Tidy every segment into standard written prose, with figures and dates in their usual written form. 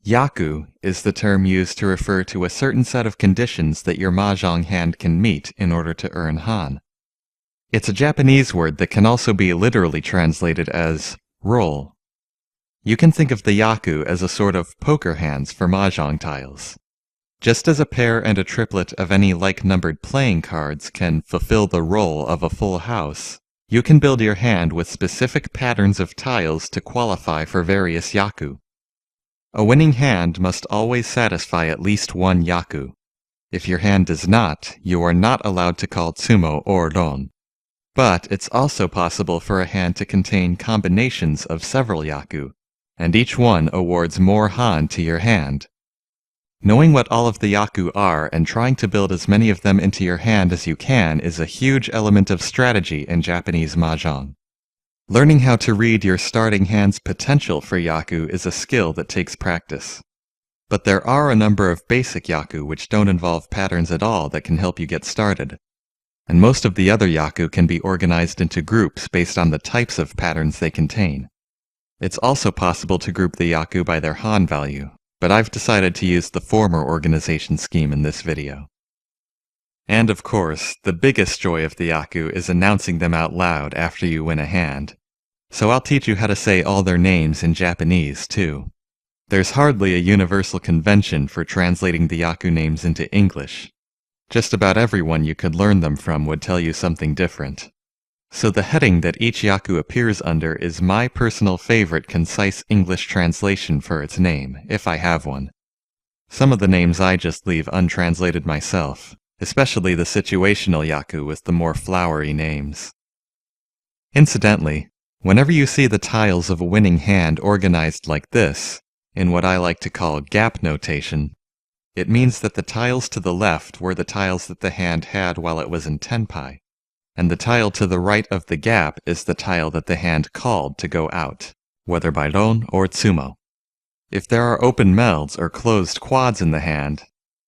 Yaku is the term used to refer to a certain set of conditions that your mahjong hand can meet in order to earn Han. It's a Japanese word that can also be literally translated as roll. You can think of the Yaku as a sort of poker hands for mahjong tiles. Just as a pair and a triplet of any like-numbered playing cards can fulfill the role of a full house, you can build your hand with specific patterns of tiles to qualify for various Yaku. A winning hand must always satisfy at least one Yaku. If your hand does not, you are not allowed to call Tsumo or Ron. But it's also possible for a hand to contain combinations of several Yaku, and each one awards more Han to your hand. Knowing what all of the Yaku are and trying to build as many of them into your hand as you can is a huge element of strategy in Japanese mahjong. Learning how to read your starting hand's potential for Yaku is a skill that takes practice. But there are a number of basic Yaku which don't involve patterns at all that can help you get started. And most of the other Yaku can be organized into groups based on the types of patterns they contain. It's also possible to group the Yaku by their Han value, but I've decided to use the former organization scheme in this video. And of course, the biggest joy of the Yaku is announcing them out loud after you win a hand. So I'll teach you how to say all their names in Japanese, too. There's hardly a universal convention for translating the Yaku names into English. Just about everyone you could learn them from would tell you something different. So the heading that each Yaku appears under is my personal favorite concise English translation for its name, if I have one. Some of the names I just leave untranslated myself, especially the situational Yaku with the more flowery names. Incidentally, whenever you see the tiles of a winning hand organized like this, in what I like to call gap notation, it means that the tiles to the left were the tiles that the hand had while it was in Tenpai, and the tile to the right of the gap is the tile that the hand called to go out, whether by Ron or Tsumo. If there are open melds or closed quads in the hand,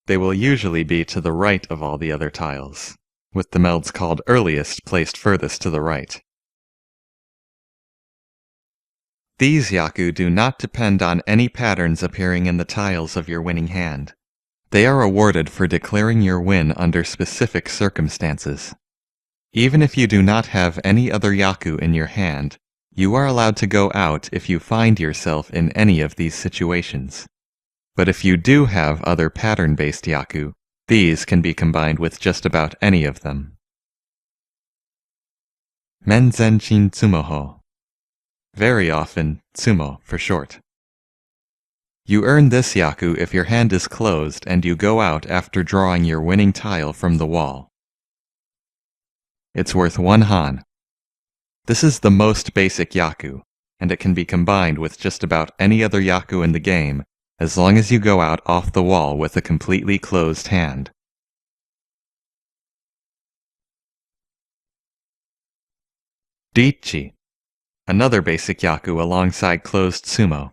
they will usually be to the right of all the other tiles, with the melds called earliest placed furthest to the right. These Yaku do not depend on any patterns appearing in the tiles of your winning hand. They are awarded for declaring your win under specific circumstances. Even if you do not have any other Yaku in your hand, you are allowed to go out if you find yourself in any of these situations. But if you do have other pattern-based Yaku, these can be combined with just about any of them. Menzenchi Tsumohou. Very often, Tsumo for short. You earn this Yaku if your hand is closed and you go out after drawing your winning tile from the wall. It's worth 1 Han. This is the most basic Yaku, and it can be combined with just about any other Yaku in the game, as long as you go out off the wall with a completely closed hand. Riichi. Another basic Yaku alongside closed Tsumo.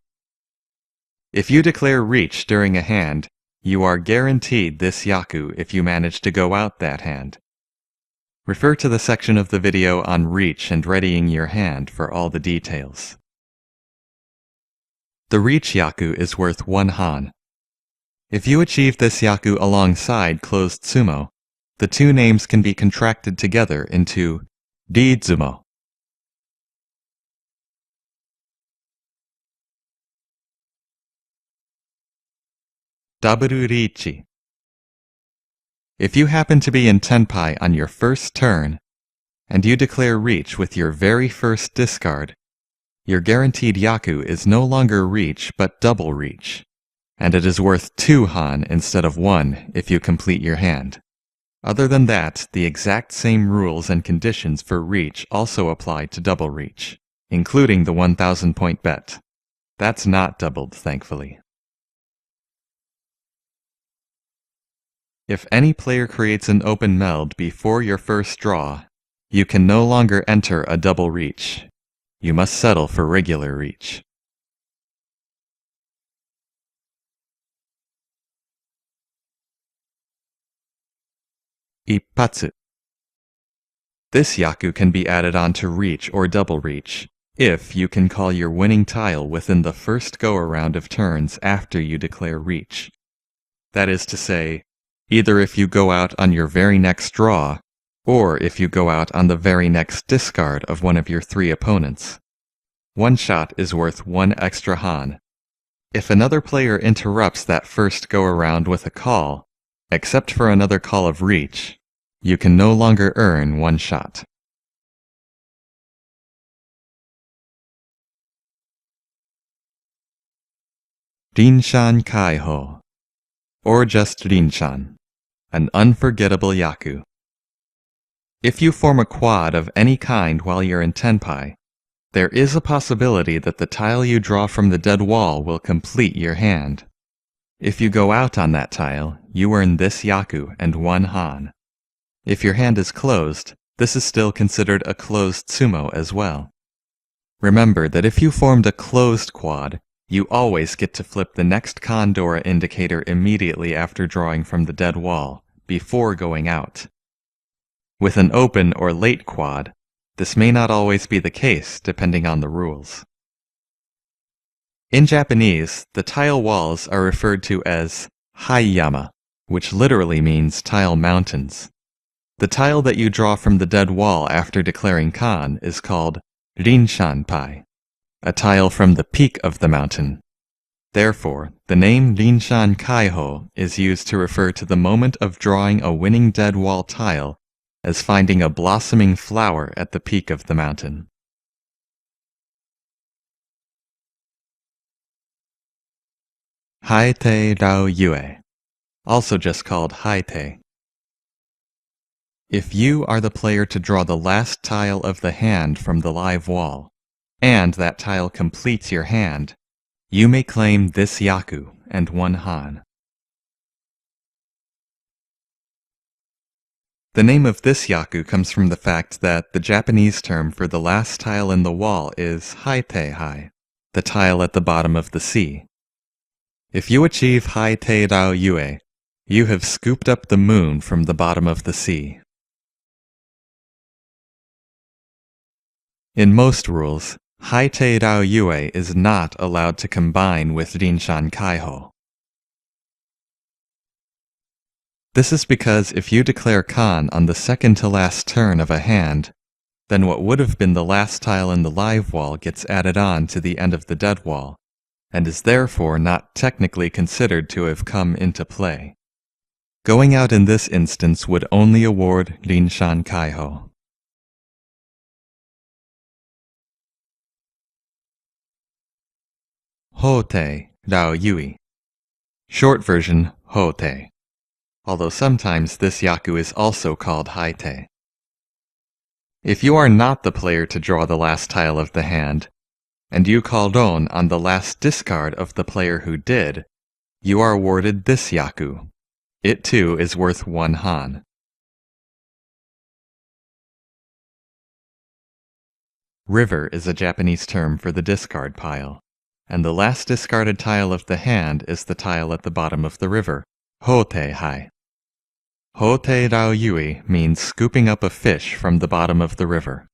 If you declare reach during a hand, you are guaranteed this Yaku if you manage to go out that hand. Refer to the section of the video on reach and readying your hand for all the details. The reach Yaku is worth 1 Han. If you achieve this Yaku alongside closed Tsumo, the two names can be contracted together into Riizumo. Double Riichi. If you happen to be in Tenpai on your first turn, and you declare reach with your very first discard, your guaranteed Yaku is no longer reach but double reach, and it is worth 2 Han instead of 1 if you complete your hand. Other than that, the exact same rules and conditions for reach also apply to double reach, including the 1,000 point bet. That's not doubled, thankfully. If any player creates an open meld before your first draw, you can no longer enter a double reach. You must settle for regular reach. Ippatsu. This Yaku can be added on to reach or double reach, if you can call your winning tile within the first go-around of turns after you declare reach. That is to say, either if you go out on your very next draw, or if you go out on the very next discard of one of your 3 opponents. One shot is worth 1 extra Han. If another player interrupts that first go-around with a call, except for another call of reach, you can no longer earn 1 shot. Rinshan Kaihou, or just Rinshan, an unforgettable Yaku. If you form a quad of any kind while you're in Tenpai, there is a possibility that the tile you draw from the dead wall will complete your hand. If you go out on that tile, you earn this Yaku and 1 Han. If your hand is closed, this is still considered a closed Tsumo as well. Remember that if you formed a closed quad, you always get to flip the next Kondora indicator immediately after drawing from the dead wall, before going out. With an open or late quad, this may not always be the case depending on the rules. In Japanese, the tile walls are referred to as haiyama, which literally means tile mountains. The tile that you draw from the dead wall after declaring Kan is called Rinshan Pai, a tile from the peak of the mountain. Therefore, the name Rinshan Kaihou is used to refer to the moment of drawing a winning dead wall tile as finding a blossoming flower at the peak of the mountain. Haitei Raoyue, also just called Haitei. If you are the player to draw the last tile of the hand from the live wall, and that tile completes your hand, you may claim this Yaku and 1 Han. The name of this Yaku comes from the fact that the Japanese term for the last tile in the wall is Haitei Hai, the tile at the bottom of the sea. If you achieve Haitei Raoyue, you have scooped up the moon from the bottom of the sea. In most rules, Haitei Raoyue is not allowed to combine with Rinshan Kaihou. This is because if you declare Kan on the second to last turn of a hand, then what would have been the last tile in the live wall gets added on to the end of the dead wall, and is therefore not technically considered to have come into play. Going out in this instance would only award Rinshan Kaihou. Houtei Raoyui, short version Houtei, although sometimes this Yaku is also called Haitei. If you are not the player to draw the last tile of the hand, and you call Ron on the last discard of the player who did, you are awarded this Yaku. It too is worth 1 Han. River is a Japanese term for the discard pile, and the last discarded tile of the hand is the tile at the bottom of the river, Houtei Hai. Houtei Raoyui means scooping up a fish from the bottom of the river.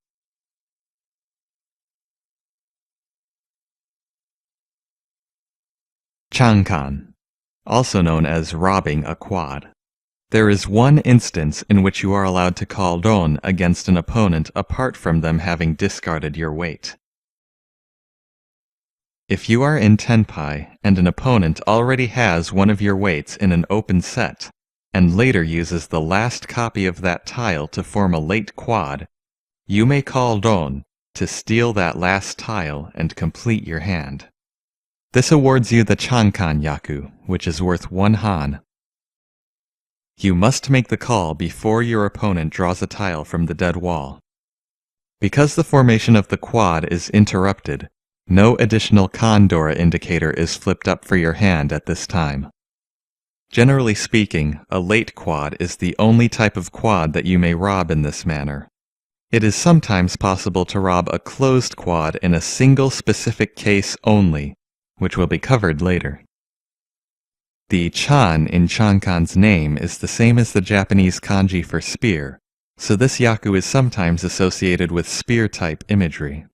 Chankan, also known as robbing a quad. There is one instance in which you are allowed to call Ron against an opponent apart from them having discarded your weight. If you are in Tenpai and an opponent already has one of your weights in an open set, and later uses the last copy of that tile to form a late quad, you may call Ron to steal that last tile and complete your hand. This awards you the Chankan Yaku, which is worth 1 Han. You must make the call before your opponent draws a tile from the dead wall. Because the formation of the quad is interrupted, no additional Kondora indicator is flipped up for your hand at this time. Generally speaking, a late quad is the only type of quad that you may rob in this manner. It is sometimes possible to rob a closed quad in a single specific case only, which will be covered later. The chan in Chankan's name is the same as the Japanese kanji for spear, so this Yaku is sometimes associated with spear-type imagery.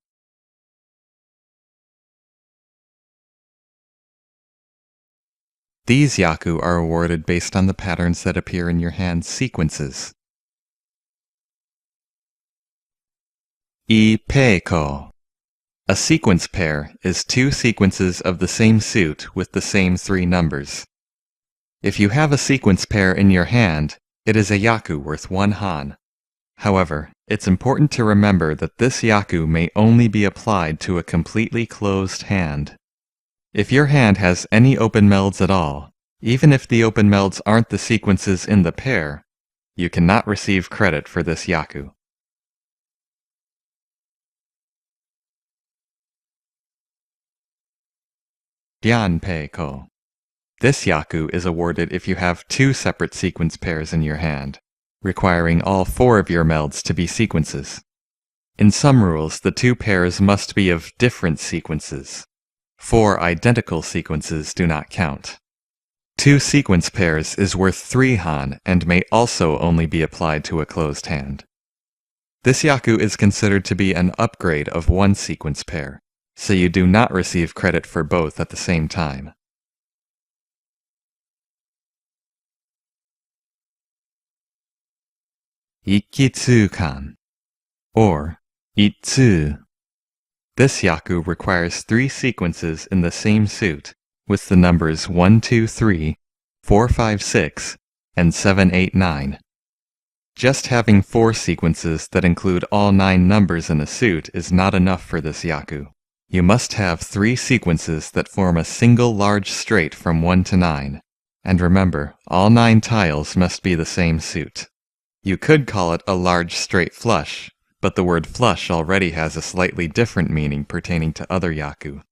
These Yaku are awarded based on the patterns that appear in your hand's sequences. Ipeiko. A sequence pair is two sequences of the same suit with the same three numbers. If you have a sequence pair in your hand, it is a Yaku worth 1 Han. However, it's important to remember that this Yaku may only be applied to a completely closed hand. If your hand has any open melds at all, even if the open melds aren't the sequences in the pair, you cannot receive credit for this Yaku. Ryanpeiko. This Yaku is awarded if you have two separate sequence pairs in your hand, requiring all 4 of your melds to be sequences. In some rules, the two pairs must be of different sequences. 4 identical sequences do not count. 2 sequence pairs is worth 3 Han and may also only be applied to a closed hand. This Yaku is considered to be an upgrade of 1 sequence pair, so you do not receive credit for both at the same time. Ikkitsukan, or Itsu. This Yaku requires 3 sequences in the same suit, with the numbers 1, 2, 3, 4, 5, 6, and 7, 8, 9. Just having 4 sequences that include all 9 numbers in a suit is not enough for this Yaku. You must have 3 sequences that form a single large straight from 1 to 9. And remember, all 9 tiles must be the same suit. You could call it a large straight flush, but the word flush already has a slightly different meaning pertaining to other Yaku.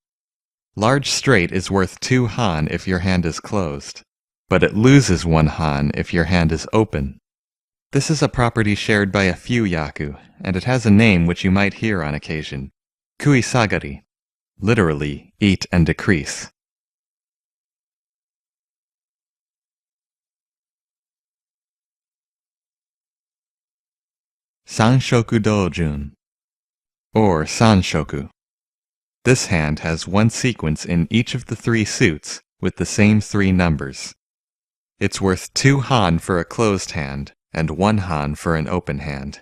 Large straight is worth 2 Han if your hand is closed, but it loses 1 Han if your hand is open. This is a property shared by a few Yaku, and it has a name which you might hear on occasion. Kuisagari, literally, eat and decrease. Shanshoku Doujun, or Shanshoku. This hand has 1 sequence in each of the 3 suits with the same 3 numbers. It's worth 2 Han for a closed hand and 1 Han for an open hand.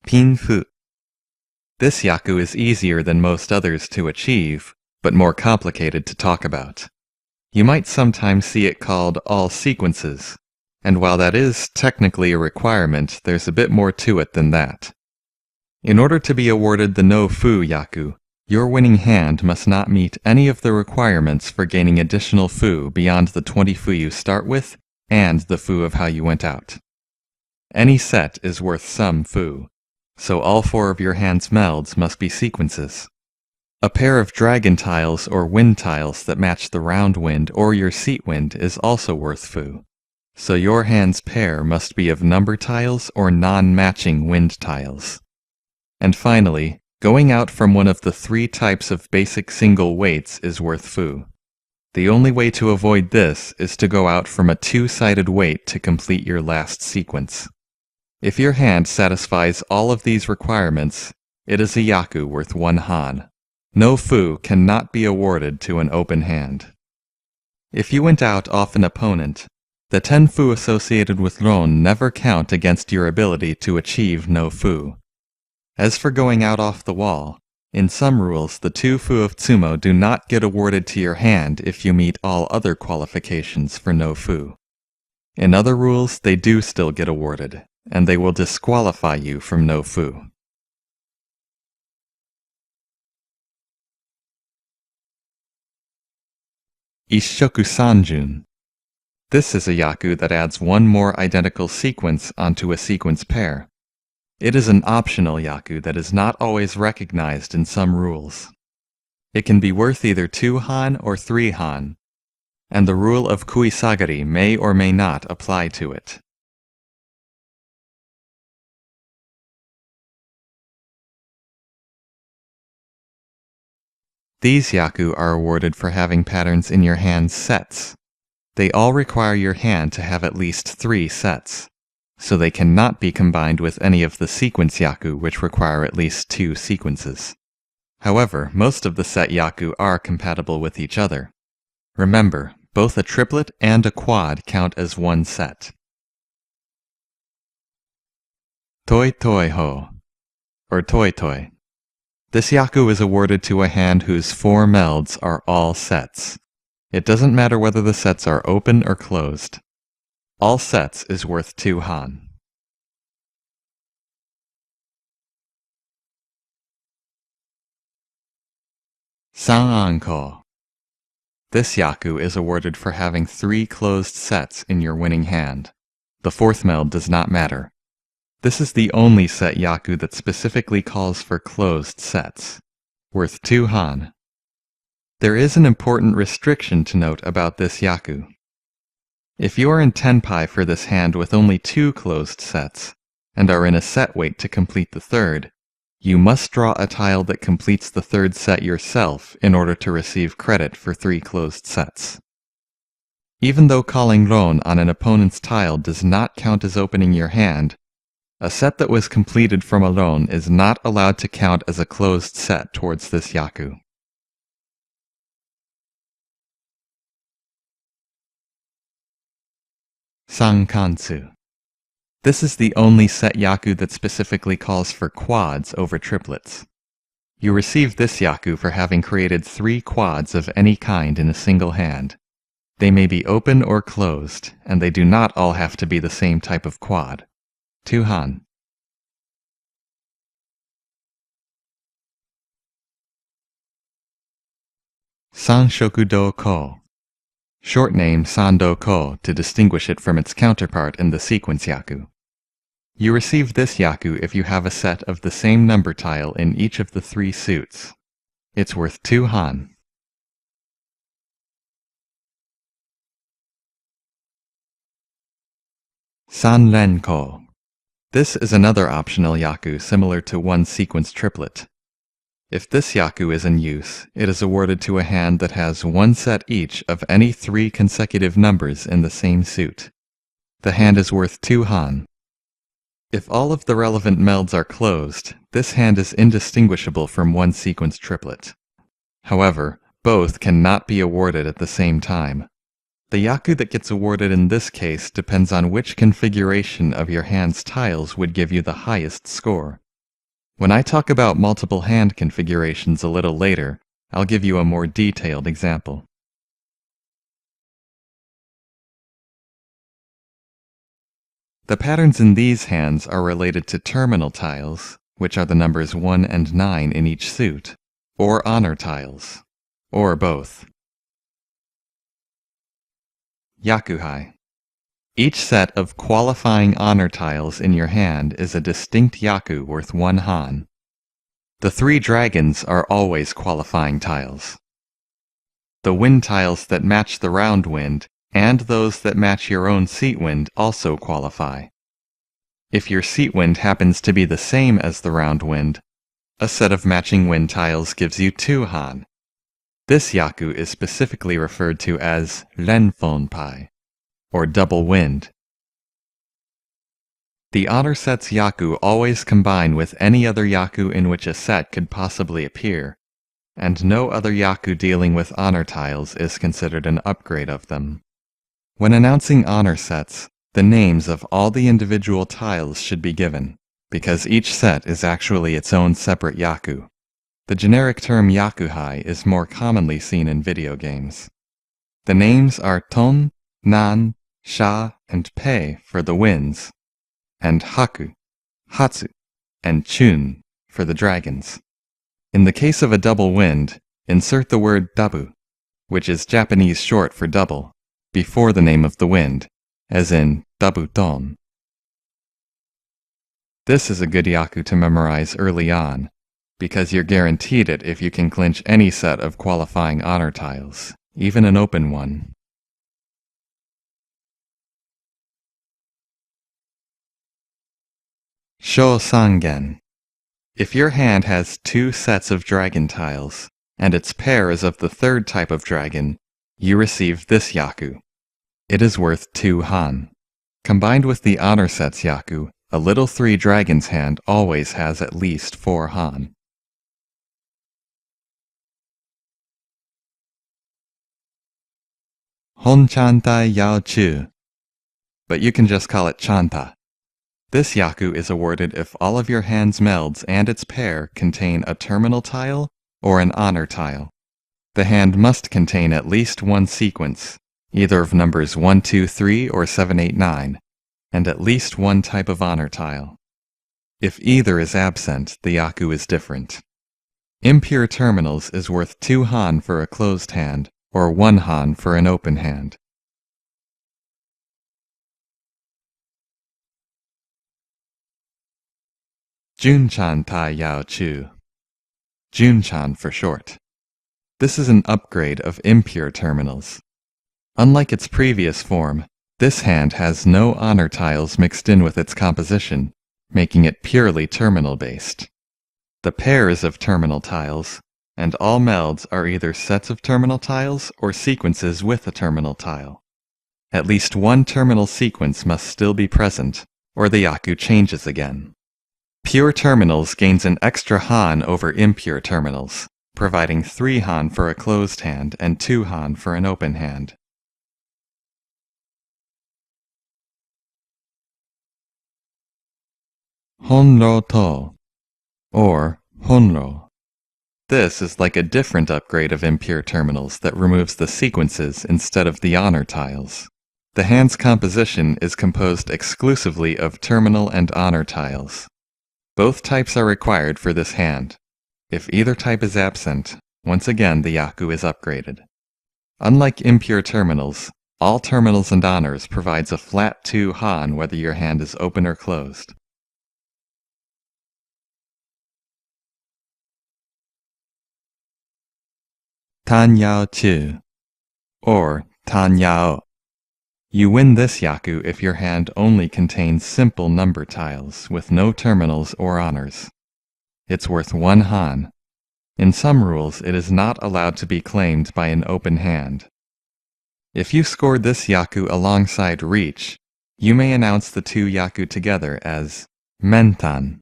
Pinfu. This Yaku is easier than most others to achieve, but more complicated to talk about. You might sometimes see it called all sequences, and while that is technically a requirement, there's a bit more to it than that. In order to be awarded the no fu Yaku, your winning hand must not meet any of the requirements for gaining additional fu beyond the 20 fu you start with and the fu of how you went out. Any set is worth some fu, so all 4 of your hand's melds must be sequences. A pair of dragon tiles or wind tiles that match the round wind or your seat wind is also worth fu, so your hand's pair must be of number tiles or non-matching wind tiles. And finally, going out from one of the 3 types of basic single weights is worth fu. The only way to avoid this is to go out from a 2-sided weight to complete your last sequence. If your hand satisfies all of these requirements, it is a Yaku worth 1 Han. No fu cannot be awarded to an open hand. If you went out off an opponent, the 10 fu associated with Ron never count against your ability to achieve no fu. As for going out off the wall, in some rules the 2 fu of Tsumo do not get awarded to your hand if you meet all other qualifications for no fu. In other rules they do still get awarded, and they will disqualify you from no fu. Isshoku Sanjun. This is a Yaku that adds 1 more identical sequence onto a sequence pair. It is an optional Yaku that is not always recognized in some rules. It can be worth either 2 Han or 3 Han, and the rule of Kuisagari may or may not apply to it. These Yaku are awarded for having patterns in your hand's sets. They all require your hand to have at least 3 sets, so they cannot be combined with any of the sequence Yaku which require at least 2 sequences. However, most of the set Yaku are compatible with each other. Remember, both a triplet and a quad count as one set. Toi Toi Ho, or Toi Toi. This Yaku is awarded to a hand whose 4 melds are all sets. It doesn't matter whether the sets are open or closed. All sets is worth 2 Han. San Anko. This Yaku is awarded for having 3 closed sets in your winning hand. The 4th meld does not matter. This is the only set Yaku that specifically calls for closed sets, worth 2 Han. There is an important restriction to note about this Yaku. If you are in Tenpai for this hand with only 2 closed sets, and are in a set wait to complete the 3rd, you must draw a tile that completes the 3rd set yourself in order to receive credit for 3 closed sets. Even though calling Ron on an opponent's tile does not count as opening your hand, a set that was completed from a Ron is not allowed to count as a closed set towards this Yaku. Sankansu. This is the only set Yaku that specifically calls for quads over triplets. You receive this Yaku for having created 3 quads of any kind in a single hand. They may be open or closed, and they do not all have to be the same type of quad. 2 Han. Shanshoku Doujun. Short name Sando-ko to distinguish it from its counterpart in the sequence Yaku. You receive this Yaku if you have a set of the same number tile in each of the 3 suits. It's worth 2 Han. Sanrenko. This is another optional Yaku similar to one sequence triplet. If this Yaku is in use, it is awarded to a hand that has 1 set each of any 3 consecutive numbers in the same suit. The hand is worth 2 Han. If all of the relevant melds are closed, this hand is indistinguishable from one sequence triplet. However, both cannot be awarded at the same time. The Yaku that gets awarded in this case depends on which configuration of your hand's tiles would give you the highest score. When I talk about multiple hand configurations a little later, I'll give you a more detailed example. The patterns in these hands are related to terminal tiles, which are the numbers 1 and 9 in each suit, or honor tiles, or both. Yakuhai. Each set of qualifying honor tiles in your hand is a distinct Yaku worth 1 Han. The 3 dragons are always qualifying tiles. The wind tiles that match the round wind and those that match your own seat wind also qualify. If your seat wind happens to be the same as the round wind, a set of matching wind tiles gives you 2 Han. This Yaku is specifically referred to as Renfonpai, or double wind. The honor set's Yaku always combine with any other Yaku in which a set could possibly appear, and no other Yaku dealing with honor tiles is considered an upgrade of them. When announcing honor sets, the names of all the individual tiles should be given, because each set is actually its own separate Yaku. The generic term Yakuhai is more commonly seen in video games. The names are Ton, Nan, Sha, and Pei for the winds, and Haku, Hatsu, and Chun for the dragons. In the case of a double wind, insert the word dabu, which is Japanese short for double, before the name of the wind, as in dabuton. This is a good Yaku to memorize early on, because you're guaranteed it if you can clinch any set of qualifying honor tiles, even an open one. Shōsangen. If your hand has 2 sets of dragon tiles, and its pair is of the 3rd type of dragon, you receive this Yaku. It is worth 2 Han. Combined with the honor set's Yaku, a little 3 dragons hand always has at least 4 Han. Honchantai Yaochuu, but you can just call it Chanta. This Yaku is awarded if all of your hand's melds and its pair contain a terminal tile or an honor tile. The hand must contain at least one sequence, either of numbers 1, 2, 3, or 7, 8, 9, and at least one type of honor tile. If either is absent, the Yaku is different. Impure terminals is worth 2 han for a closed hand, or 1 han for an open hand. Junchantai Yaochuu. Junchan for short. This is an upgrade of impure terminals. Unlike its previous form, this hand has no honor tiles mixed in with its composition, making it purely terminal-based. The pairs of terminal tiles, and all melds are either sets of terminal tiles or sequences with a terminal tile. At least one terminal sequence must still be present, or the Yaku changes again. Pure terminals gains an extra han over impure terminals, providing 3 han for a closed hand and 2 han for an open hand. Honro to, or honro. This is like a different upgrade of impure terminals that removes the sequences instead of the honor tiles. The hand's composition is composed exclusively of terminal and honor tiles. Both types are required for this hand. If either type is absent, once again the Yaku is upgraded. Unlike impure terminals, all terminals and honors provides a flat 2 han whether your hand is open or closed. Tan Yaochuu, or Tan Yao. You win this Yaku if your hand only contains simple number tiles with no terminals or honors. It's worth 1 han. In some rules, it is not allowed to be claimed by an open hand. If you scored this Yaku alongside Riichi, you may announce the 2 Yaku together as Mentan.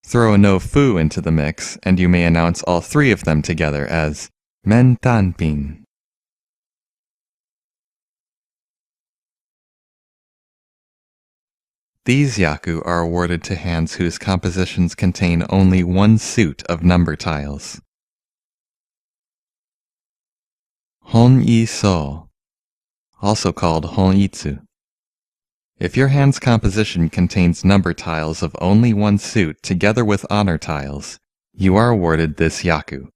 Throw a no fu into the mix, and you may announce all 3 of them together as Mentanpin. These Yaku are awarded to hands whose compositions contain only one suit of number tiles. Hon Iisou, also called Hon Iisou. If your hand's composition contains number tiles of only one suit together with honor tiles, you are awarded this Yaku.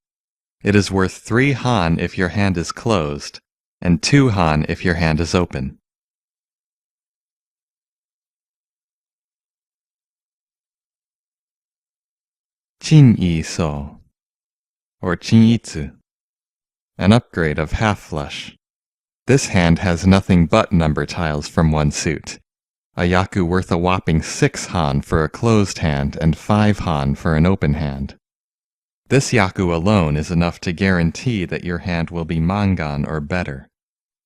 It is worth 3 han if your hand is closed, and 2 han if your hand is open. Chin Iisou, or Chin Iisou, an upgrade of half flush. This hand has nothing but number tiles from one suit. A Yaku worth a whopping 6 han for a closed hand and 5 han for an open hand. This Yaku alone is enough to guarantee that your hand will be Mangan or better.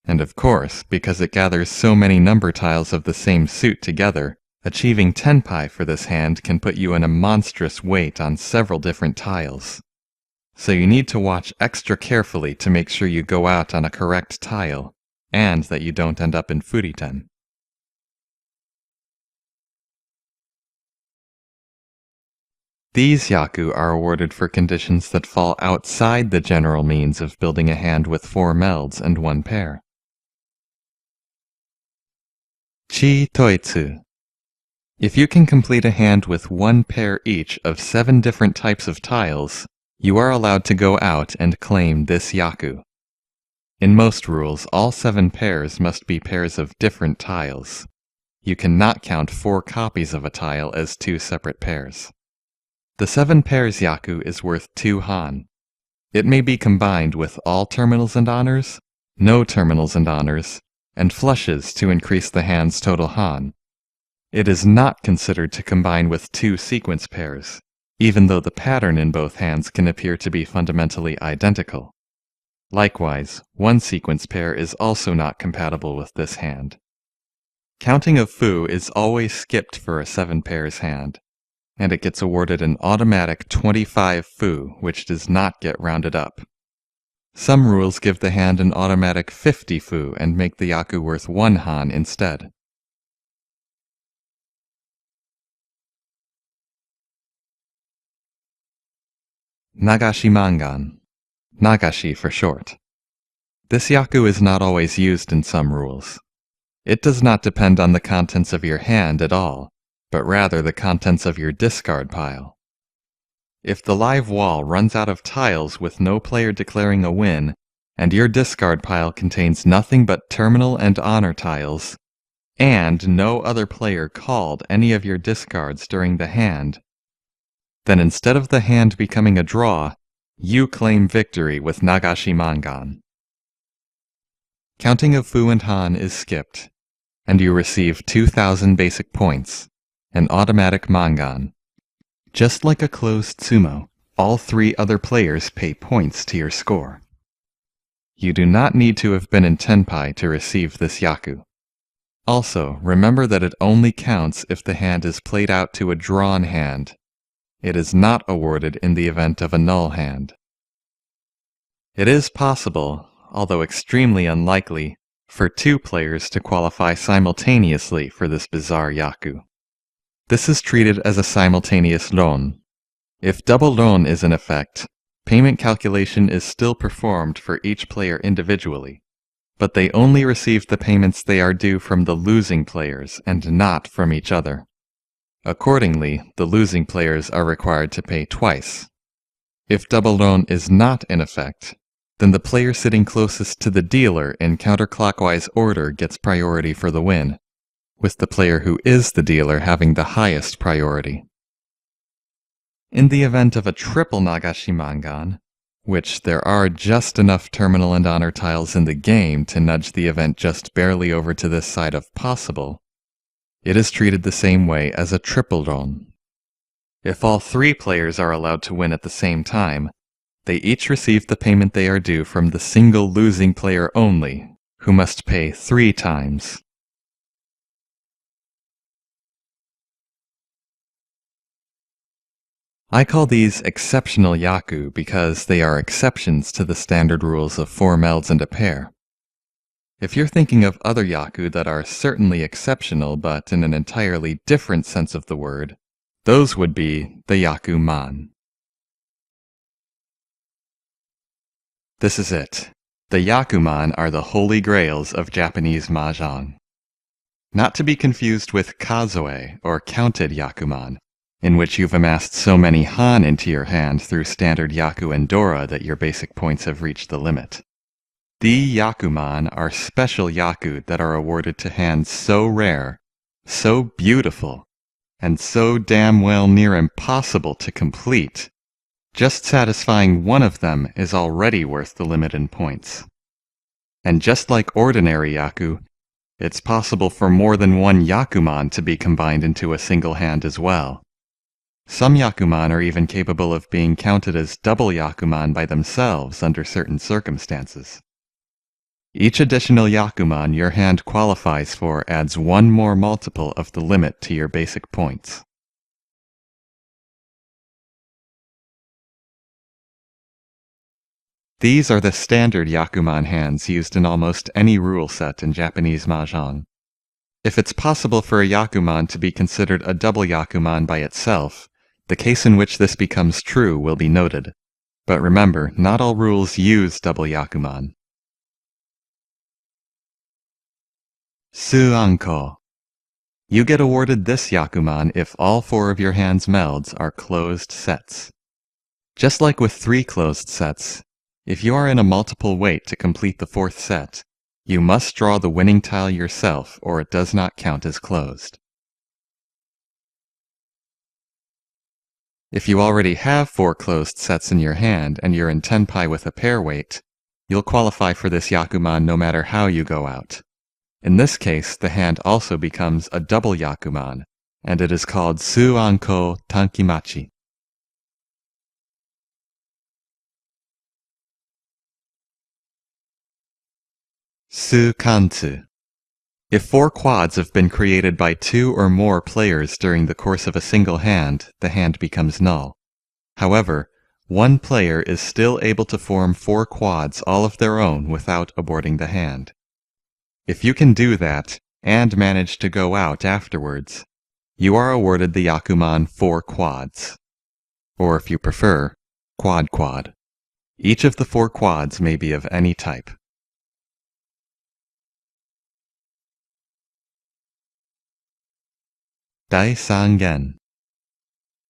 And of course, because it gathers so many number tiles of the same suit together, achieving Tenpai for this hand can put you in a monstrous weight on several different tiles. So you need to watch extra carefully to make sure you go out on a correct tile, and that you don't end up in Furiten. These Yaku are awarded for conditions that fall outside the general means of building a hand with 4 melds and 1 pair. Chi Toitsu. If you can complete a hand with 1 pair each of 7 different types of tiles, you are allowed to go out and claim this Yaku. In most rules, all 7 pairs must be pairs of different tiles. You cannot count 4 copies of a tile as 2 separate pairs. The 7 pairs Yaku is worth 2 han. It may be combined with all terminals and honors, no terminals and honors, and flushes to increase the hand's total han. It is not considered to combine with 2 sequence pairs, even though the pattern in both hands can appear to be fundamentally identical. Likewise, 1 sequence pair is also not compatible with this hand. Counting of fu is always skipped for a 7 pairs hand, and it gets awarded an automatic 25 fu, which does not get rounded up. Some rules give the hand an automatic 50 fu and make the Yaku worth 1 Han instead. Nagashi Mangan. Nagashi for short. This Yaku is not always used in some rules. It does not depend on the contents of your hand at all, but rather the contents of your discard pile. If the live wall runs out of tiles with no player declaring a win, and your discard pile contains nothing but terminal and honor tiles, and no other player called any of your discards during the hand, then instead of the hand becoming a draw, you claim victory with Nagashi Mangan. Counting of fu and han is skipped, and you receive 2,000 basic points, an automatic Mangan. Just like a closed Tsumo, all 3 other players pay points to your score. You do not need to have been in Tenpai to receive this Yaku. Also, remember that it only counts if the hand is played out to a drawn hand. It is not awarded in the event of a null hand. It is possible, although extremely unlikely, for 2 players to qualify simultaneously for this bizarre Yaku. This is treated as a simultaneous ron. If double ron is in effect, payment calculation is still performed for each player individually, but they only receive the payments they are due from the losing players and not from each other. Accordingly, the losing players are required to pay twice. If double ron is not in effect, then the player sitting closest to the dealer in counterclockwise order gets priority for the win, with the player who is the dealer having the highest priority. In the event of a triple Nagashi Mangan, which there are just enough terminal and honor tiles in the game to nudge the event just barely over to this side of possible, it is treated the same way as a triple ron. If all 3 players are allowed to win at the same time, they each receive the payment they are due from the single losing player only, who must pay 3 times. I call these exceptional Yaku because they are exceptions to the standard rules of 4 melds and a pair. If you're thinking of other Yaku that are certainly exceptional but in an entirely different sense of the word, those would be the Yakuman. This is it. The Yakuman are the holy grails of Japanese Mahjong. Not to be confused with Kazoe, or counted Yakuman, in which you've amassed so many Han into your hand through standard Yaku and Dora that your basic points have reached the limit. The Yakuman are special Yaku that are awarded to hands so rare, so beautiful, and so damn well near impossible to complete. Just satisfying one of them is already worth the limit in points. And just like ordinary Yaku, it's possible for more than one Yakuman to be combined into a single hand as well. Some Yakuman are even capable of being counted as double Yakuman by themselves under certain circumstances. Each additional Yakuman your hand qualifies for adds 1 more multiple of the limit to your basic points. These are the standard Yakuman hands used in almost any rule set in Japanese Mahjong. If it's possible for a Yakuman to be considered a double Yakuman by itself, the case in which this becomes true will be noted. But remember, not all rules use double Yakuman. Suanko. You get awarded this Yakuman if all 4 of your hand's melds are closed sets. Just like with 3 closed sets, if you are in a multiple wait to complete the 4th set, you must draw the winning tile yourself or it does not count as closed. If you already have 4 closed sets in your hand and you're in Tenpai with a pair wait, you'll qualify for this Yakuman no matter how you go out. In this case, the hand also becomes a double Yakuman, and it is called Suanko Tankimachi. Su-kantsu. If 4 quads have been created by 2 or more players during the course of a single hand, the hand becomes null. However, one player is still able to form 4 quads all of their own without aborting the hand. If you can do that, and manage to go out afterwards, you are awarded the Yakuman 4 quads. Or if you prefer, quad. Each of the 4 quads may be of any type. Dai Sangen.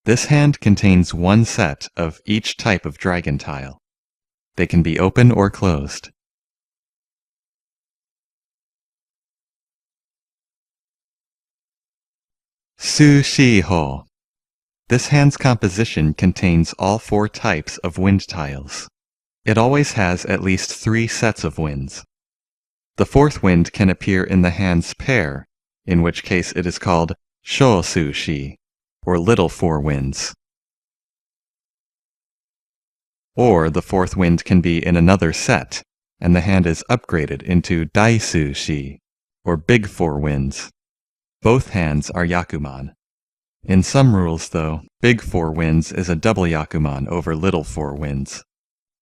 This hand contains 1 set of each type of dragon tile. They can be open or closed. Su-shi-ho. This hand's composition contains all 4 types of wind tiles. It always has at least 3 sets of winds. The 4th wind can appear in the hand's pair, in which case it is called shou-su-shi, or little 4 winds. Or the 4th wind can be in another set, and the hand is upgraded into dai-su-shi, or big 4 winds. Both hands are Yakuman. In some rules, though, big 4 winds is a double Yakuman over little 4 winds.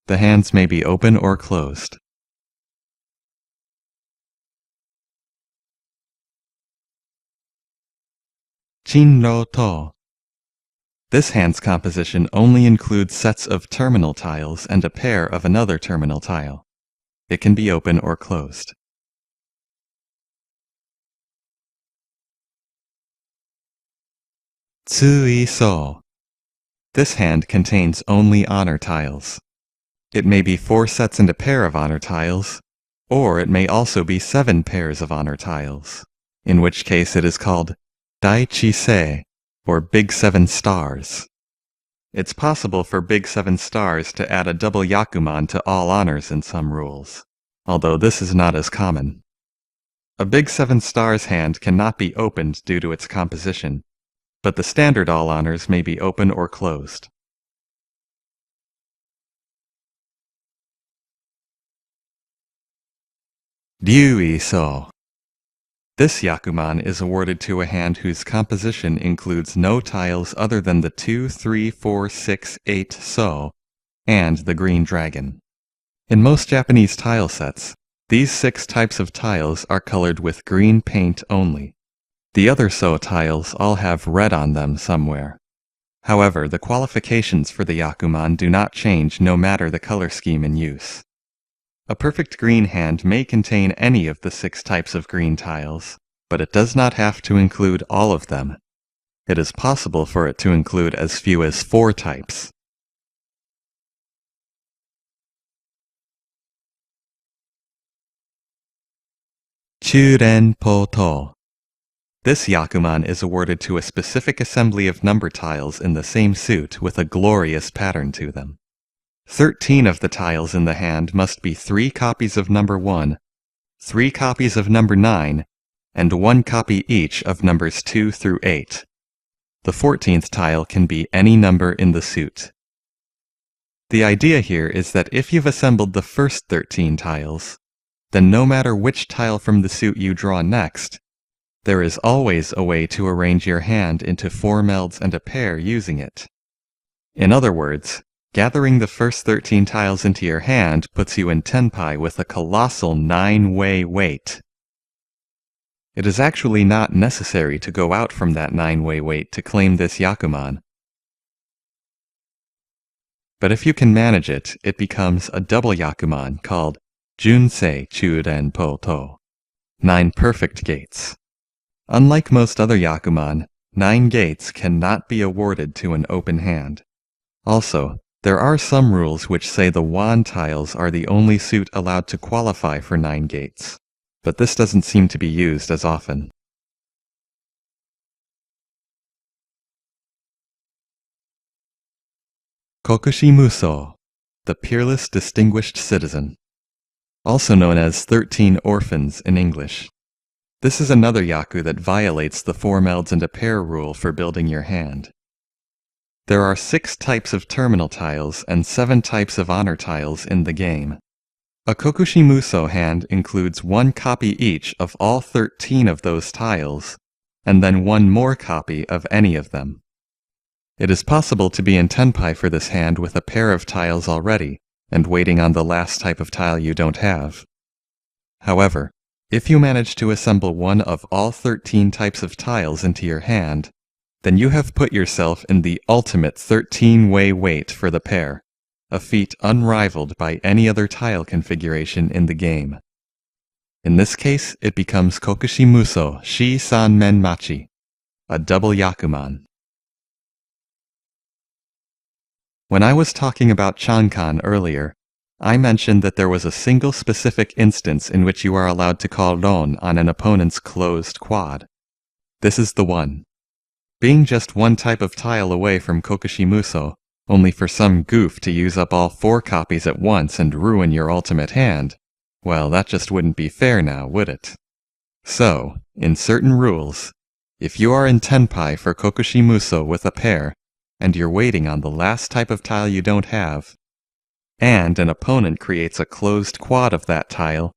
The hands may be open or closed. Chinro-to. This hand's composition only includes sets of terminal tiles and a pair of another terminal tile. It can be open or closed. Tsuiso. This hand contains only honor tiles. It may be 4 sets and a pair of honor tiles, or it may also be 7 pairs of honor tiles, in which case it is called Dai-chi-sei, or Big 7 Stars. It's possible for Big 7 Stars to add a double Yakuman to all honors in some rules, although this is not as common. A Big 7 Stars hand cannot be opened due to its composition, but the standard all honors may be open or closed. Ryuiso. This Yakuman is awarded to a hand whose composition includes no tiles other than the 2, 3, 4, 6, 8 so, and the green dragon. In most Japanese tile sets, these 6 types of tiles are colored with green paint only. The other so tiles all have red on them somewhere. However, the qualifications for the Yakuman do not change no matter the color scheme in use. A perfect green hand may contain any of the 6 types of green tiles, but it does not have to include all of them. It is possible for it to include as few as 4 types. Chuuren Poutou. This Yakuman is awarded to a specific assembly of number tiles in the same suit with a glorious pattern to them. 13 of the tiles in the hand must be 3 copies of number 1, 3 copies of number 9, and 1 copy each of numbers 2 through 8. The 14th tile can be any number in the suit. The idea here is that if you've assembled the first 13 tiles, then no matter which tile from the suit you draw next, there is always a way to arrange your hand into 4 melds and a pair using it. In other words, gathering the first 13 tiles into your hand puts you in Tenpai with a colossal 9-way weight. It is actually not necessary to go out from that 9-way weight to claim this Yakuman. But if you can manage it, it becomes a double Yakuman called Junsei Chuuren Poutou, 9 perfect gates. Unlike most other Yakuman, 9 gates cannot be awarded to an open hand. Also, there are some rules which say the wand tiles are the only suit allowed to qualify for 9 gates, but this doesn't seem to be used as often. Kokushi Musou, the Peerless Distinguished Citizen, also known as 13 Orphans in English. This is another Yaku that violates the 4 melds and a pair rule for building your hand. There are 6 types of terminal tiles and 7 types of honor tiles in the game. A Kokushi Musou hand includes 1 copy each of all 13 of those tiles, and then 1 more copy of any of them. It is possible to be in tenpai for this hand with a pair of tiles already, and waiting on the last type of tile you don't have. However, if you manage to assemble one of all 13 types of tiles into your hand, then you have put yourself in the ultimate 13-way wait for the pair, a feat unrivaled by any other tile configuration in the game. In this case, it becomes Kokushi Musou Shi San Men Machi, a double Yakuman. When I was talking about Chankan earlier, I mentioned that there was a single specific instance in which you are allowed to call Ron on an opponent's closed quad. This is the one. Being just one type of tile away from Kokushi Musou, only for some goof to use up all 4 copies at once and ruin your ultimate hand, well, that just wouldn't be fair now, would it? So, in certain rules, if you are in tenpai for Kokushi Musou with a pair, and you're waiting on the last type of tile you don't have, and an opponent creates a closed quad of that tile,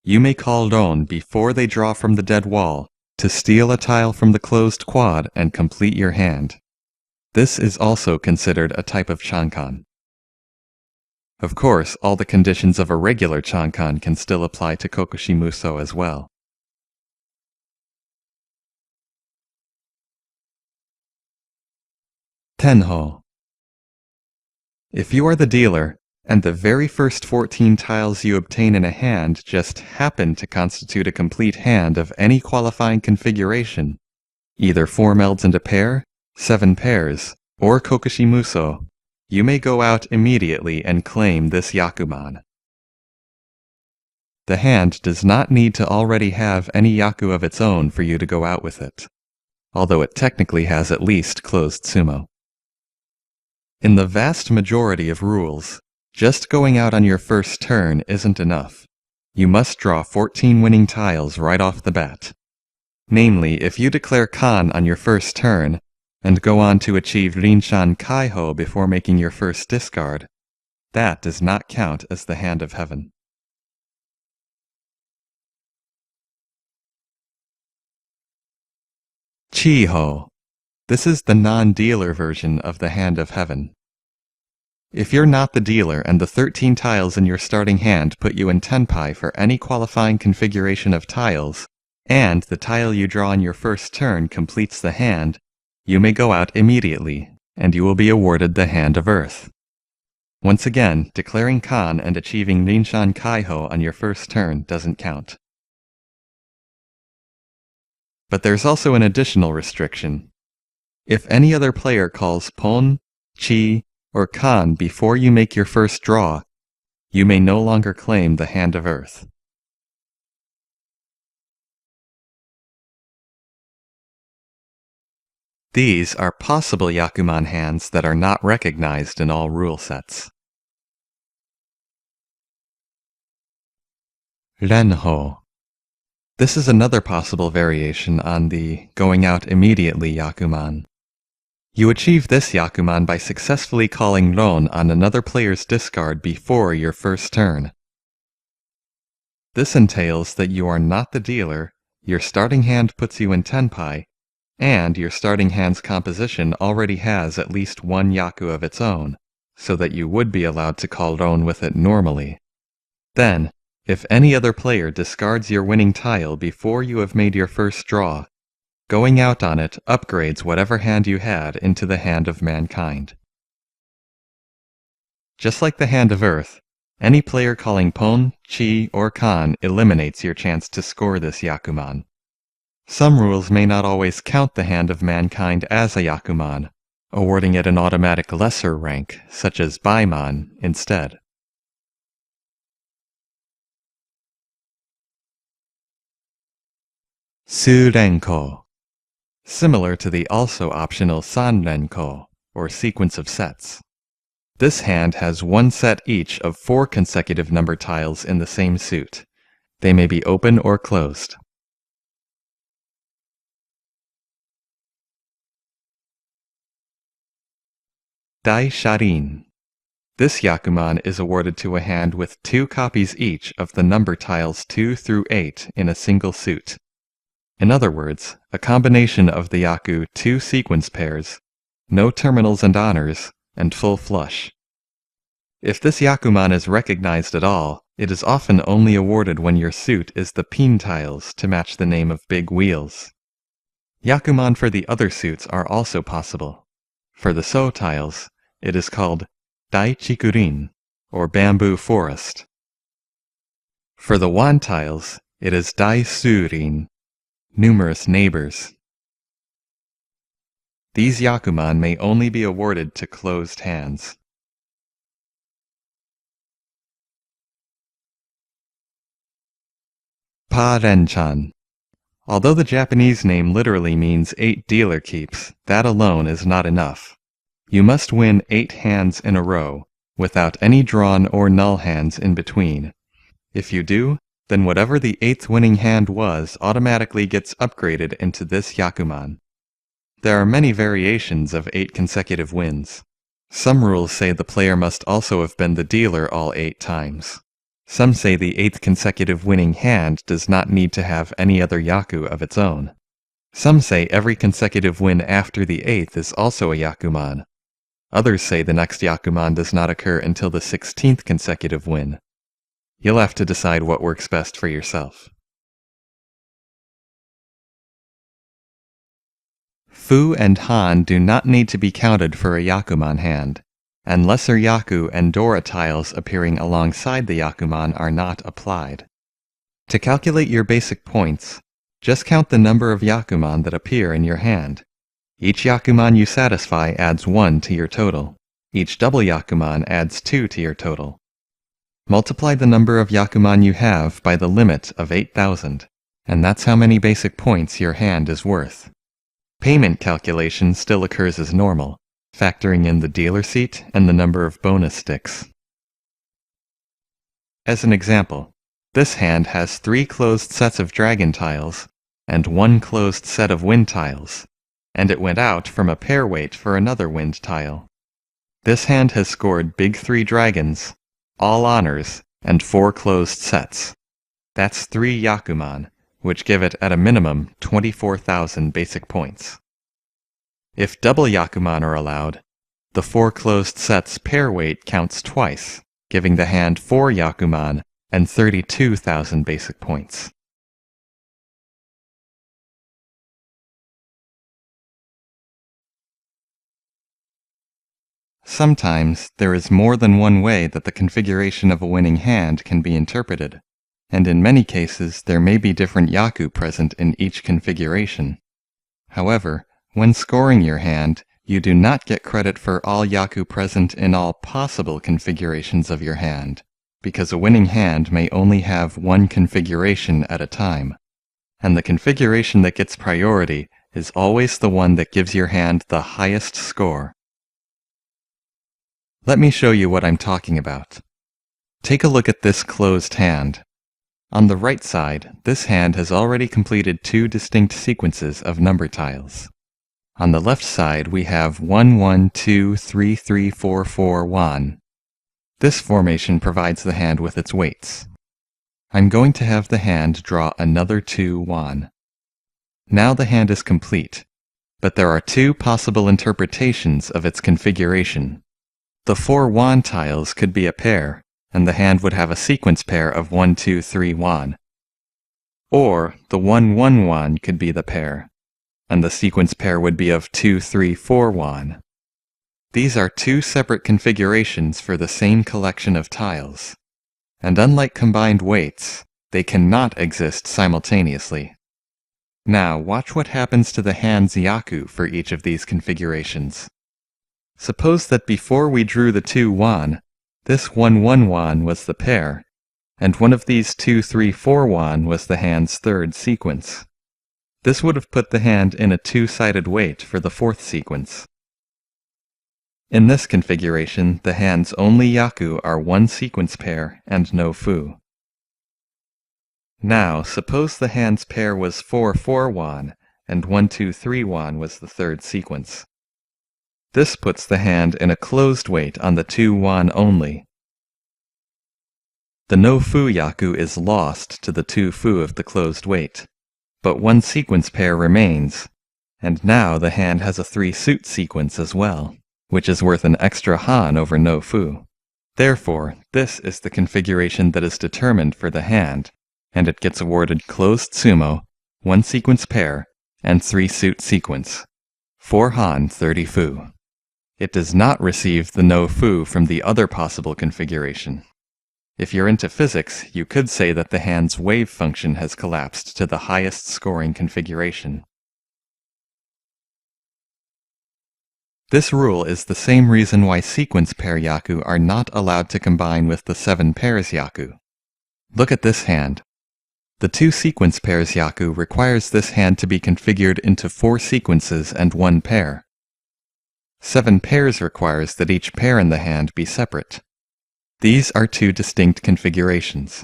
you may call Ron before they draw from the dead wall to steal a tile from the closed quad and complete your hand. This is also considered a type of Chankan. Of course, all the conditions of a regular Chankan can still apply to Kokushi Musou as well. Tenho. If you are the dealer, and the very first 14 tiles you obtain in a hand just happen to constitute a complete hand of any qualifying configuration, either 4 melds into pair, 7 pairs, or Kokushi Musou, you may go out immediately and claim this Yakuman. The hand does not need to already have any Yaku of its own for you to go out with it, although it technically has at least closed Tsumo. In the vast majority of rules, just going out on your first turn isn't enough. You must draw 14 winning tiles right off the bat. Namely, if you declare Kan on your first turn, and go on to achieve Rinshan Kaihou before making your first discard, that does not count as the Hand of Heaven. Chihou. This is the non-dealer version of the Hand of Heaven. If you're not the dealer and the 13 tiles in your starting hand put you in tenpai for any qualifying configuration of tiles, and the tile you draw on your first turn completes the hand, you may go out immediately, and you will be awarded the Hand of Earth. Once again, declaring Kan and achieving Rinshan Kaihou on your first turn doesn't count. But there's also an additional restriction. If any other player calls Pon, Chi, or Kan before you make your first draw, you may no longer claim the Hand of Earth. These are possible Yakuman hands that are not recognized in all rule sets. Renho. This is another possible variation on the going out immediately Yakuman. You achieve this Yakuman by successfully calling Ron on another player's discard before your first turn. This entails that you are not the dealer, your starting hand puts you in tenpai, and your starting hand's composition already has at least one Yaku of its own, so that you would be allowed to call Ron with it normally. Then, if any other player discards your winning tile before you have made your first draw, going out on it upgrades whatever hand you had into the Hand of Mankind. Just like the Hand of Earth, any player calling Pon, Chi, or Kan eliminates your chance to score this Yakuman. Some rules may not always count the Hand of Mankind as a Yakuman, awarding it an automatic lesser rank, such as Baiman, instead. Surenko. Similar to the also optional Sanrenko, or sequence of sets. This hand has one set each of 4 consecutive number tiles in the same suit. They may be open or closed. Dai Sharin. This Yakuman is awarded to a hand with 2 copies each of the number tiles 2 through 8 in a single suit. In other words, a combination of the Yaku 2 sequence pairs, no terminals and honors, and full flush. If this Yakuman is recognized at all, it is often only awarded when your suit is the pin tiles to match the name of big wheels. Yakuman for the other suits are also possible. For the So tiles, it is called Dai Chikurin, or bamboo forest. For the Wan tiles, it is Dai Surin, numerous neighbors. These Yakuman may only be awarded to closed hands. Pa-Renchan. Although the Japanese name literally means 8 dealer keeps, that alone is not enough. You must win 8 hands in a row, without any drawn or null hands in between. If you do, then whatever the 8th winning hand was automatically gets upgraded into this Yakuman. There are many variations of 8 consecutive wins. Some rules say the player must also have been the dealer all 8 times. Some say the 8th consecutive winning hand does not need to have any other Yaku of its own. Some say every consecutive win after the 8th is also a Yakuman. Others say the next Yakuman does not occur until the 16th consecutive win. You'll have to decide what works best for yourself. Fu and Han do not need to be counted for a Yakuman hand, and lesser Yaku and Dora tiles appearing alongside the Yakuman are not applied. To calculate your basic points, just count the number of Yakuman that appear in your hand. Each Yakuman you satisfy adds 1 to your total. Each double Yakuman adds 2 to your total. Multiply the number of Yakuman you have by the limit of 8,000, and that's how many basic points your hand is worth. Payment calculation still occurs as normal, factoring in the dealer seat and the number of bonus sticks. As an example, this hand has 3 closed sets of dragon tiles and 1 closed set of wind tiles, and it went out from a pair weight for another wind tile. This hand has scored big 3 dragons, all honors, and 4 closed sets. That's 3 Yakuman, which give it at a minimum 24,000 basic points. If double Yakuman are allowed, the 4 closed sets pair weight counts twice, giving the hand 4 Yakuman and 32,000 basic points. Sometimes there is more than one way that the configuration of a winning hand can be interpreted, and in many cases there may be different Yaku present in each configuration. However, when scoring your hand, you do not get credit for all Yaku present in all possible configurations of your hand, because a winning hand may only have one configuration at a time, and the configuration that gets priority is always the one that gives your hand the highest score. Let me show you what I'm talking about. Take a look at this closed hand. On the right side, this hand has already completed 2 distinct sequences of number tiles. On the left side, we have 1, 1, 2, 3, 3, 4, 4, 1. This formation provides the hand with its weights. I'm going to have the hand draw another 2 1. Now the hand is complete, but there are 2 possible interpretations of its configuration. The 4 1 tiles could be a pair, and the hand would have a sequence pair of 1, 2, 3, 1. Or the 1, 1, 1 could be the pair, and the sequence pair would be of 2, 3, 4, 1. These are 2 separate configurations for the same collection of tiles, and unlike combined weights, they cannot exist simultaneously. Now watch what happens to the hand's Yaku for each of these configurations. Suppose that before we drew the 2 1, this 1 1 1 was the pair, and one of these 2 3 4 1 was the hand's third sequence. This would have put the hand in a 2-sided weight for the 4th sequence. In this configuration, the hand's only Yaku are 1 sequence pair and no Fu. Now, suppose the hand's pair was 4 4 1, and 1 2 3 1 was the 3rd sequence. This puts the hand in a closed weight on the 2 1 only. The no Fu Yaku is lost to the 2 Fu of the closed weight, but 1 sequence pair remains, And now the hand has a 3-suit sequence as well, which is worth an extra Han over no fu. Therefore, this is the configuration that is determined for the hand, and it gets awarded closed Tsumo, 1-sequence pair, and 3-suit sequence. 4 Han, 30 fu. It does not receive the no fu from the other possible configuration. If you're into physics, you could say that the hand's wave function has collapsed to the highest scoring configuration. This rule is the same reason why sequence pair Yaku are not allowed to combine with the 7 pairs Yaku. Look at this hand. The 2 sequence pairs Yaku requires this hand to be configured into 4 sequences and 1 pair. 7 pairs requires that each pair in the hand be separate. These are 2 distinct configurations,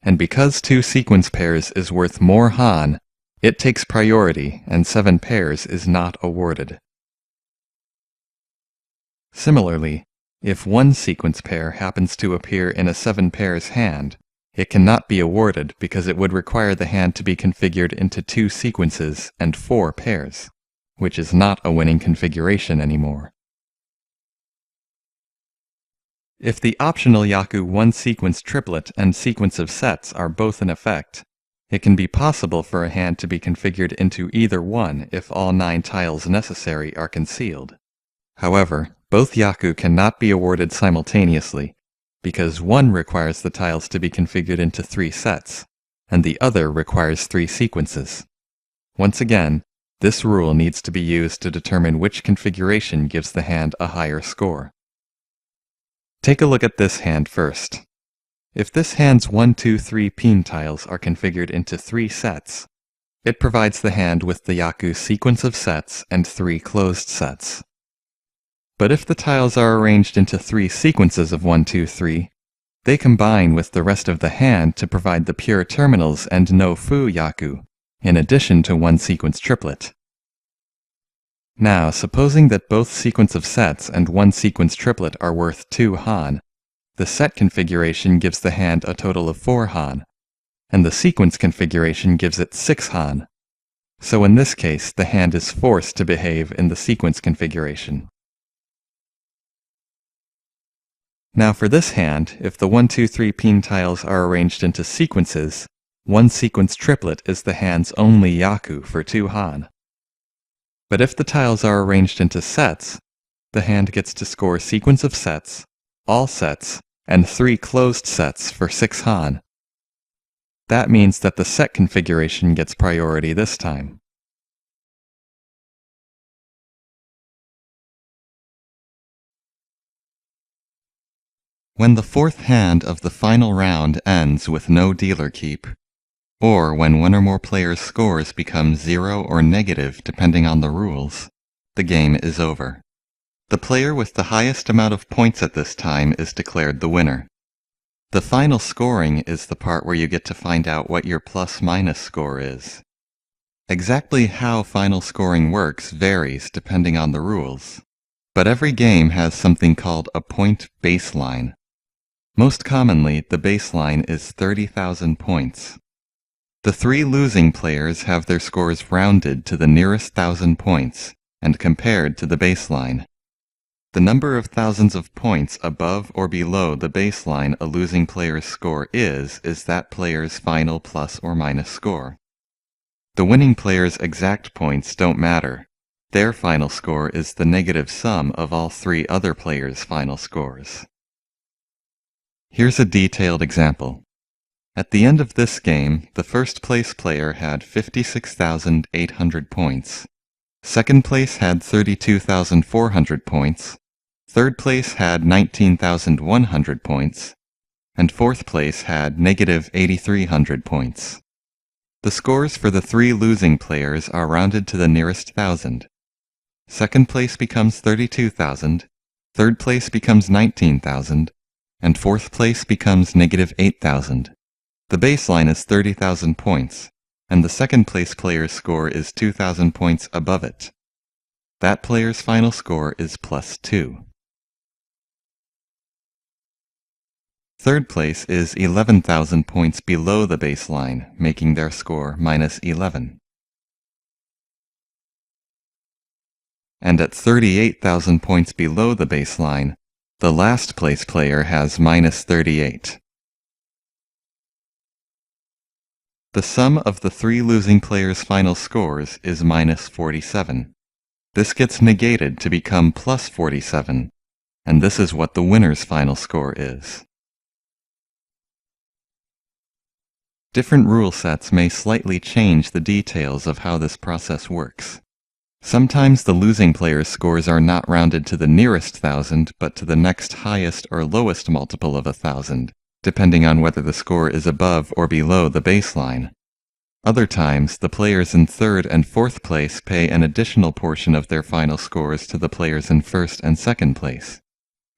and because 2 sequence pairs is worth more Han, it takes priority and 7 pairs is not awarded. Similarly, if 1 sequence pair happens to appear in a 7 pairs hand, it cannot be awarded because it would require the hand to be configured into 2 sequences and 4 pairs, which is not a winning configuration anymore. If the optional Yaku 1-sequence triplet and sequence of sets are both in effect, it can be possible for a hand to be configured into either one if all 9 tiles necessary are concealed. However, both Yaku cannot be awarded simultaneously, because one requires the tiles to be configured into 3 sets, and the other requires 3 sequences. Once again, this rule needs to be used to determine which configuration gives the hand a higher score. Take a look at this hand first. If this hand's 1, 2, 3 pin tiles are configured into 3 sets, it provides the hand with the Yaku sequence of sets and 3 closed sets. But if the tiles are arranged into 3 sequences of 1, 2, 3, they combine with the rest of the hand to provide the pure terminals and no fu Yaku, in addition to 1 sequence triplet. Now, supposing that both sequence of sets and 1 sequence triplet are worth 2 Han, the set configuration gives the hand a total of 4 Han, and the sequence configuration gives it 6 Han. So in this case, the hand is forced to behave in the sequence configuration. Now for this hand, if the 1, 2, 3 pin tiles are arranged into sequences, 1 sequence triplet is the hand's only Yaku for 2 Han. But if the tiles are arranged into sets, the hand gets to score sequence of sets, all sets, and 3 closed sets for 6 Han. That means that the set configuration gets priority this time. When the 4th hand of the final round ends with no dealer keep, or when one or more players' scores become 0 or negative depending on the rules, the game is over. The player with the highest amount of points at this time is declared the winner. The final scoring is the part where you get to find out what your plus-minus score is. Exactly how final scoring works varies depending on the rules, but every game has something called a point baseline. Most commonly, the baseline is 30,000 points. The 3 losing players have their scores rounded to the nearest 1,000 points and compared to the baseline. The number of thousands of points above or below the baseline a losing player's score is that player's final plus or minus score. The winning player's exact points don't matter. Their final score is the negative sum of all 3 other players' final scores. Here's a detailed example. At the end of this game, the first place player had 56,800 points. Second place had 32,400 points. Third place had 19,100 points. And fourth place had negative 8,300 points. The scores for the 3 losing players are rounded to the nearest 1,000. Second place becomes 32,000, third place becomes 19,000, and fourth place becomes negative 8,000. The baseline is 30,000 points, and the second place player's score is 2,000 points above it. That player's final score is +2. Third place is 11,000 points below the baseline, making their score -11. and at 38,000 points below the baseline, the last place player has minus 38. The sum of the three losing players' final scores is minus 47. This gets negated to become plus 47, and this is what the winner's final score is. Different rule sets may slightly change the details of how this process works. Sometimes the losing player's scores are not rounded to the nearest 1,000, but to the next highest or lowest multiple of 1,000, depending on whether the score is above or below the baseline. Other times, the players in third and fourth place pay an additional portion of their final scores to the players in first and second place.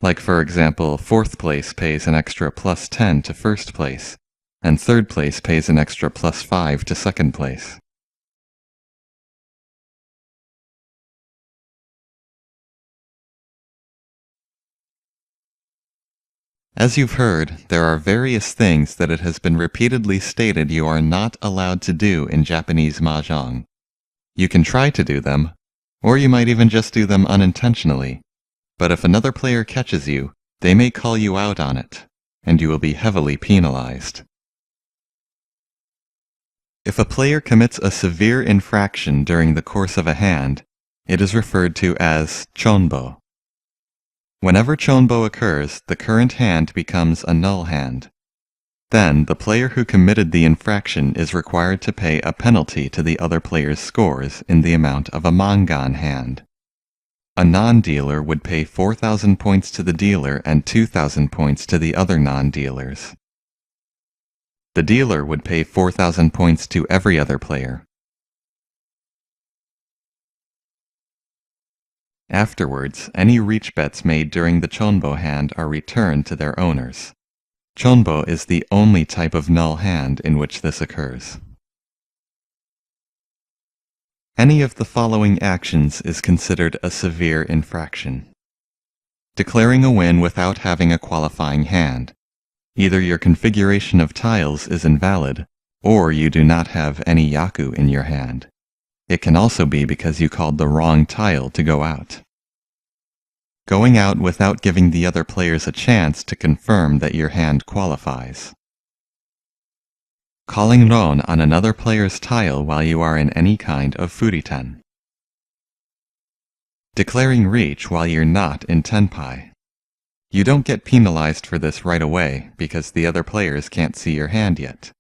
Like, for example, fourth place pays an extra plus 10 to first place, and third place pays an extra plus 5 to second place. As you've heard, there are various things that it has been repeatedly stated you are not allowed to do in Japanese Mahjong. You can try to do them, or you might even just do them unintentionally. But if another player catches you, they may call you out on it, and you will be heavily penalized. If a player commits a severe infraction during the course of a hand, it is referred to as chonbo. Whenever chonbo occurs, the current hand becomes a null hand. Then, the player who committed the infraction is required to pay a penalty to the other player's scores in the amount of a mangan hand. A non-dealer would pay 4,000 points to the dealer and 2,000 points to the other non-dealers. The dealer would pay 4,000 points to every other player. Afterwards, any reach bets made during the chonbo hand are returned to their owners. Chonbo is the only type of null hand in which this occurs. Any of the following actions is considered a severe infraction. Declaring a win without having a qualifying hand. Either your configuration of tiles is invalid, or you do not have any yaku in your hand. It can also be because you called the wrong tile to go out. Going out without giving the other players a chance to confirm that your hand qualifies. Calling ron on another player's tile while you are in any kind of furiten. Declaring reach while you're not in tenpai. You don't get penalized for this right away because the other players can't see your hand yet.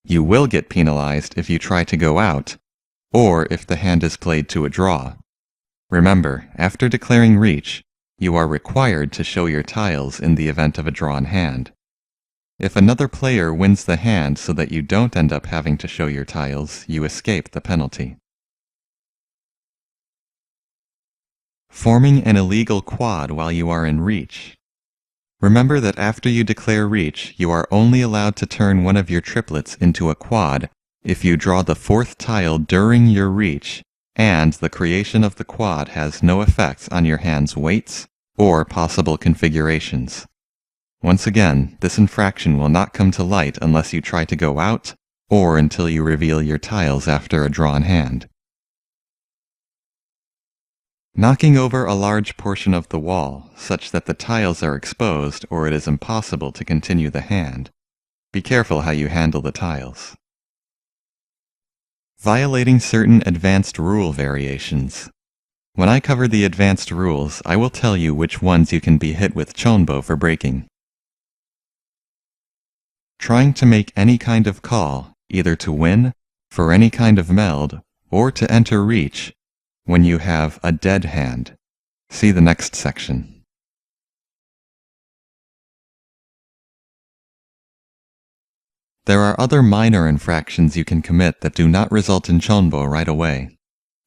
You will get penalized if you try to go out, or if the hand is played to a draw. Remember, after declaring reach, you are required to show your tiles in the event of a drawn hand. If another player wins the hand so that you don't end up having to show your tiles, you escape the penalty. Forming an illegal quad while you are in reach. Remember that after you declare reach, you are only allowed to turn one of your triplets into a quad if you draw the fourth tile during your reach, and the creation of the quad has no effects on your hand's weights or possible configurations. Once again, this infraction will not come to light unless you try to go out, or until you reveal your tiles after a drawn hand. Knocking over a large portion of the wall, such that the tiles are exposed or it is impossible to continue the hand. Be careful how you handle the tiles. Violating certain advanced rule variations. When I cover the advanced rules, I will tell you which ones you can be hit with chonbo for breaking. Trying to make any kind of call, either to win, for any kind of meld, or to enter reach, when you have a dead hand. See the next section. There are other minor infractions you can commit that do not result in chonbo right away.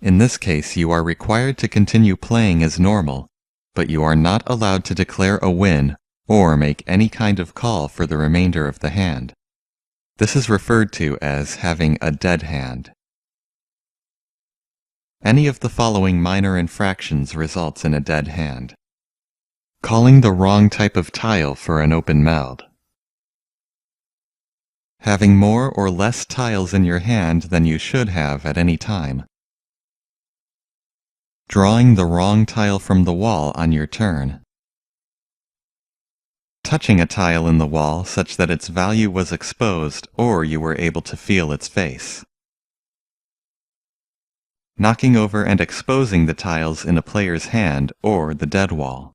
In this case, you are required to continue playing as normal, but you are not allowed to declare a win or make any kind of call for the remainder of the hand. This is referred to as having a dead hand. Any of the following minor infractions results in a dead hand. Calling the wrong type of tile for an open meld. Having more or less tiles in your hand than you should have at any time. Drawing the wrong tile from the wall on your turn. Touching a tile in the wall such that its value was exposed or you were able to feel its face. Knocking over and exposing the tiles in a player's hand or the dead wall.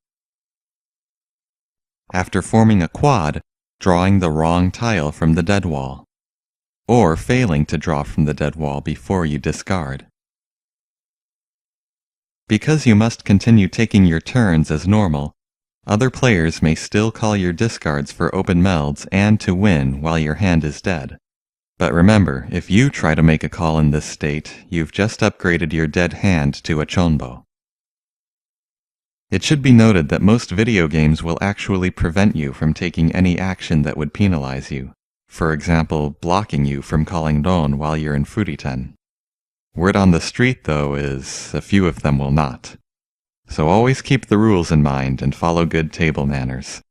After forming a quad, drawing the wrong tile from the dead wall, or failing to draw from the dead wall before you discard. Because you must continue taking your turns as normal, other players may still call your discards for open melds and to win while your hand is dead. But remember, if you try to make a call in this state, you've just upgraded your dead hand to a chonbo. It should be noted that most video games will actually prevent you from taking any action that would penalize you. For example, blocking you from calling Ron while you're in Furiten. Word on the street, though, is a few of them will not. So always keep the rules in mind and follow good table manners.